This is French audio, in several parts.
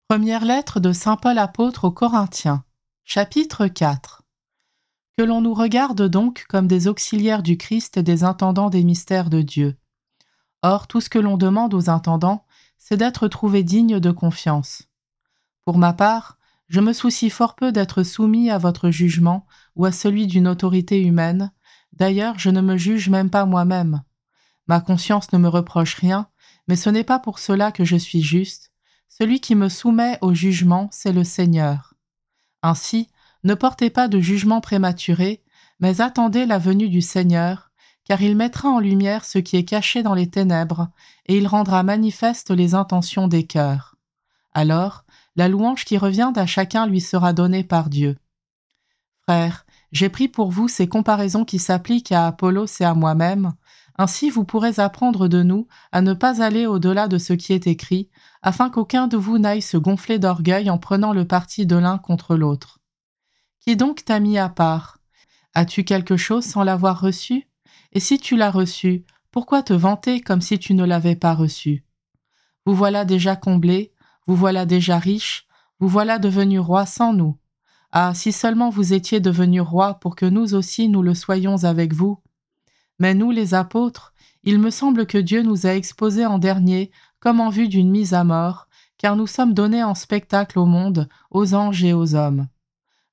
Première lettre de saint Paul apôtre aux Corinthiens, chapitre 4. Que l'on nous regarde donc comme des auxiliaires du Christ et des intendants des mystères de Dieu. Or, tout ce que l'on demande aux intendants, c'est d'être trouvés dignes de confiance. Pour ma part, je me soucie fort peu d'être soumis à votre jugement ou à celui d'une autorité humaine. D'ailleurs, je ne me juge même pas moi-même. Ma conscience ne me reproche rien, mais ce n'est pas pour cela que je suis juste. Celui qui me soumet au jugement, c'est le Seigneur. Ainsi, ne portez pas de jugement prématuré, mais attendez la venue du Seigneur, car il mettra en lumière ce qui est caché dans les ténèbres, et il rendra manifeste les intentions des cœurs. Alors, la louange qui revient à chacun lui sera donnée par Dieu. Frères, j'ai pris pour vous ces comparaisons qui s'appliquent à Apollos et à moi-même. Ainsi vous pourrez apprendre de nous à ne pas aller au-delà de ce qui est écrit, afin qu'aucun de vous n'aille se gonfler d'orgueil en prenant le parti de l'un contre l'autre. Qui donc t'a mis à part? As-tu quelque chose sans l'avoir reçu? Et si tu l'as reçu, pourquoi te vanter comme si tu ne l'avais pas reçu? Vous voilà déjà comblés, vous voilà déjà riches, vous voilà devenus rois sans nous. Ah, si seulement vous étiez devenus rois pour que nous aussi nous le soyons avec vous. Mais nous, les apôtres, il me semble que Dieu nous a exposés en dernier comme en vue d'une mise à mort, car nous sommes donnés en spectacle au monde, aux anges et aux hommes.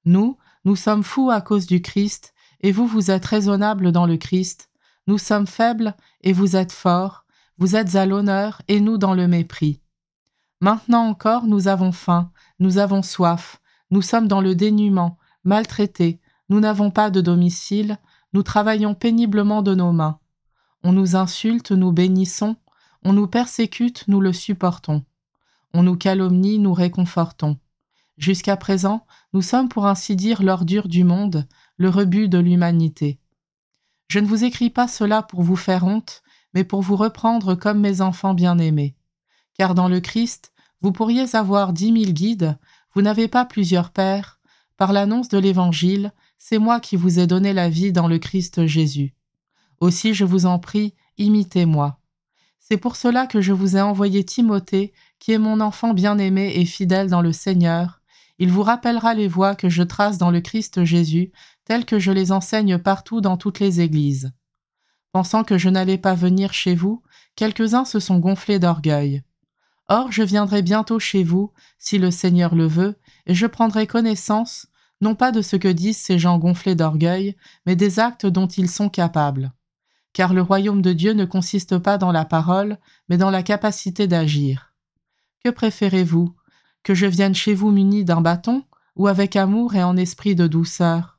Nous sommes fous à cause du Christ, et vous, vous êtes raisonnables dans le Christ. Nous sommes faibles, et vous êtes forts. Vous êtes à l'honneur, et nous dans le mépris. Maintenant encore, nous avons faim, nous avons soif, nous sommes dans le dénuement, maltraités, nous n'avons pas de domicile, nous travaillons péniblement de nos mains. On nous insulte, nous bénissons, on nous persécute, nous le supportons. On nous calomnie, nous réconfortons. Jusqu'à présent, nous sommes pour ainsi dire l'ordure du monde, le rebut de l'humanité. Je ne vous écris pas cela pour vous faire honte, mais pour vous reprendre comme mes enfants bien-aimés. Car dans le Christ, vous pourriez avoir 10 000 guides, vous n'avez pas plusieurs pères. Par l'annonce de l'Évangile, c'est moi qui vous ai donné la vie dans le Christ Jésus. Aussi, je vous en prie, imitez-moi. C'est pour cela que je vous ai envoyé Timothée, qui est mon enfant bien-aimé et fidèle dans le Seigneur. Il vous rappellera les voies que je trace dans le Christ Jésus, telles que je les enseigne partout dans toutes les églises. Pensant que je n'allais pas venir chez vous, quelques-uns se sont gonflés d'orgueil. Or, je viendrai bientôt chez vous, si le Seigneur le veut, et je prendrai connaissance, non pas de ce que disent ces gens gonflés d'orgueil, mais des actes dont ils sont capables. Car le royaume de Dieu ne consiste pas dans la parole, mais dans la capacité d'agir. Que préférez-vous? Que je vienne chez vous muni d'un bâton, ou avec amour et en esprit de douceur?